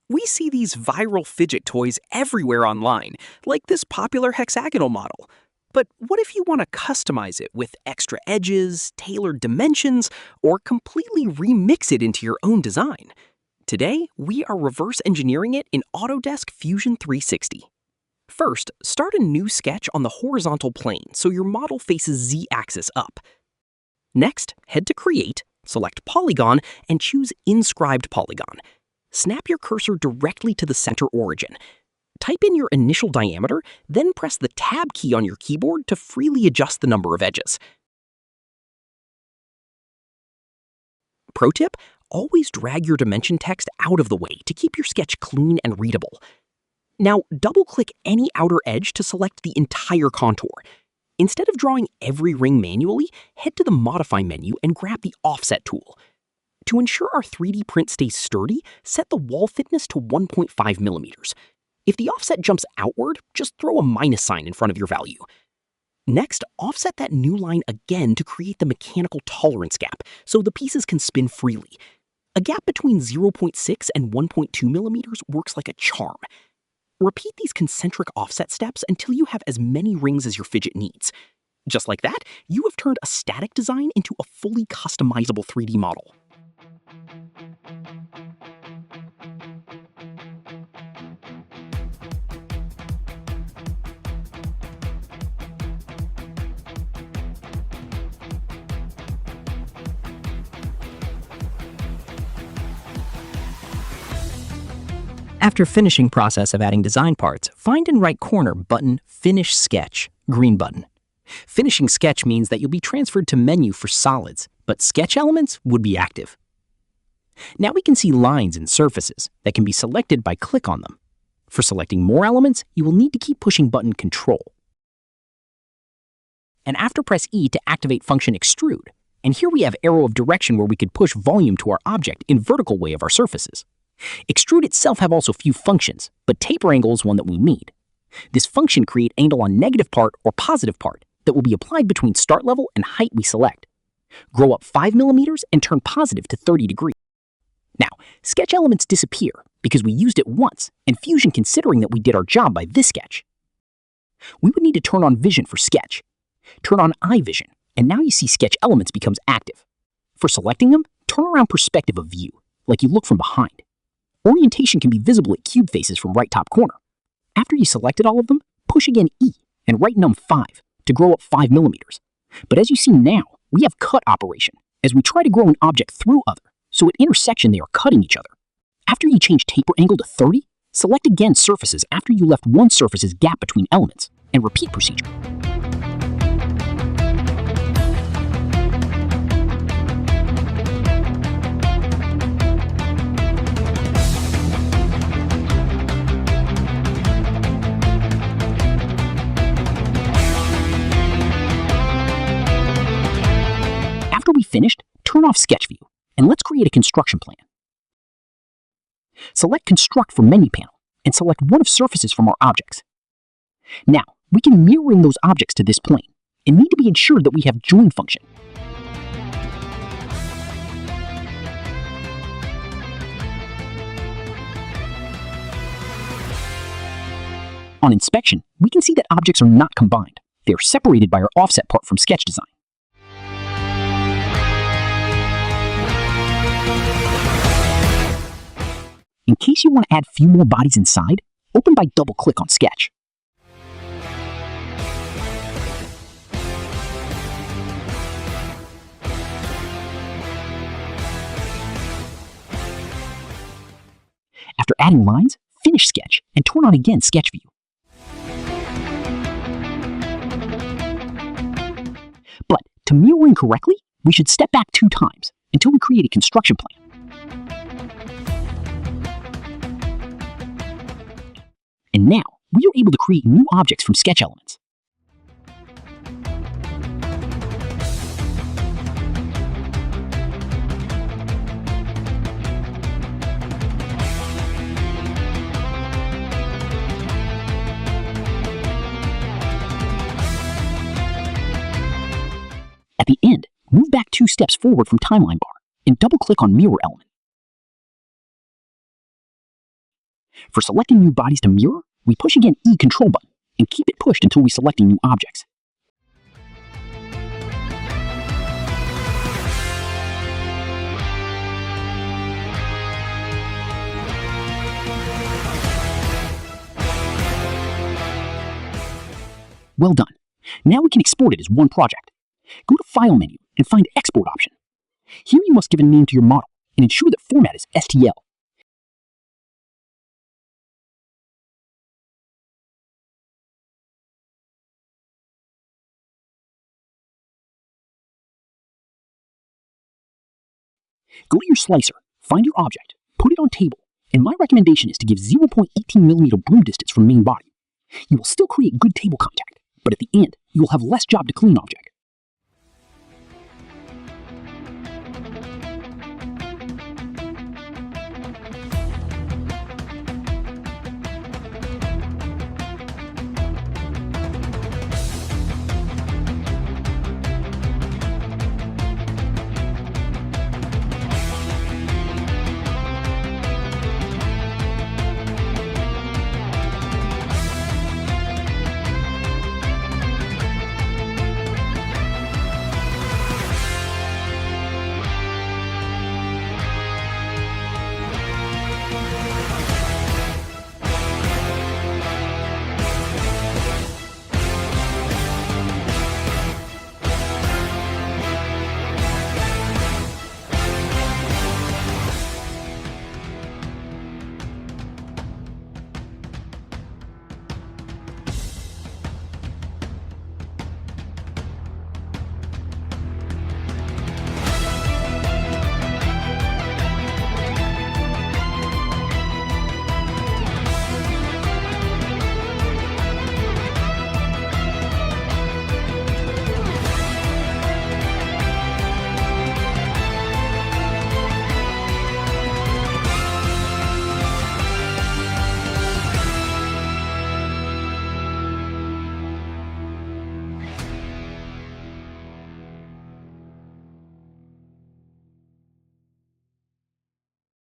We see these viral fidget toys everywhere online, like this popular hexagonal model. But what if you want to customize it with extra edges, tailored dimensions, or completely remix it into your own design? Today, we are reverse engineering it in Autodesk Fusion 360. First, start a new sketch on the horizontal plane so your model faces Z-axis up. Next, head to Create, select Polygon, and choose Inscribed Polygon. Snap your cursor directly to the center origin. Type in your initial diameter, then press the Tab key on your keyboard to freely adjust the number of edges. Pro tip: always drag your dimension text out of the way to keep your sketch clean and readable. Now, double-click any outer edge to select the entire contour. Instead of drawing every ring manually, head to the Modify menu and grab the Offset tool. To ensure our 3D print stays sturdy, set the wall thickness to 1.5 millimeters. If the offset jumps outward, just throw a minus sign in front of your value. Next, offset that new line again to create the mechanical tolerance gap, so the pieces can spin freely. A gap between 0.6 and 1.2 millimeters works like a charm. Repeat these concentric offset steps until you have as many rings as your fidget needs. Just like that, you have turned a static design into a fully customizable 3D model. After finishing process of adding design parts, find in right corner button Finish Sketch, green button. Finishing sketch means that you'll be transferred to menu for solids, but sketch elements would be active. Now we can see lines and surfaces that can be selected by click on them. For selecting more elements, you will need to keep pushing button Control. And after press E to activate function Extrude. And here we have arrow of direction where we could push volume to our object in vertical way of our surfaces. Extrude itself have also few functions, but taper angle is one that we need. This function create angle on negative part or positive part that will be applied between start level and height we select. Grow up 5 millimeters and turn positive to 30 degrees. Now, sketch elements disappear because we used it once, and Fusion considering that we did our job by this sketch. We would need to turn on Vision for sketch. Turn on Eye Vision, and now you see sketch elements becomes active. For selecting them, turn around perspective of view, like you look from behind. Orientation can be visible at cube faces from right top corner. After you selected all of them, push again E and right num 5 to grow up 5 millimeters. But as you see now, we have cut operation as we try to grow an object through other, so at intersection they are cutting each other. After you change taper angle to 30, select again surfaces after you left one surface's gap between elements, and repeat procedure. After we finished, turn off sketch view, and let's create a construction plan. Select Construct from menu panel, and select one of surfaces from our objects. Now, we can mirroring those objects to this plane, and need to be ensured that we have join function. On inspection, we can see that objects are not combined. They are separated by our offset part from sketch design. In case you want to add few more bodies inside, open by double-click on Sketch. After adding lines, finish Sketch and turn on again Sketch View. But to mirror correctly, we should step back 2 times until we create a construction plan. And now, we are able to create new objects from sketch elements. At the end, move back 2 steps forward from timeline bar and double-click on mirror element. For selecting new bodies to mirror, we push again E Control button and keep it pushed until we select new objects. Well done. Now we can export it as one project. Go to File menu and find Export option. Here you must give a name to your model and ensure that format is STL. Go to your slicer, find your object, put it on table, and my recommendation is to give 0.18mm broom distance from main body. You will still create good table contact, but at the end, you will have less job to clean object.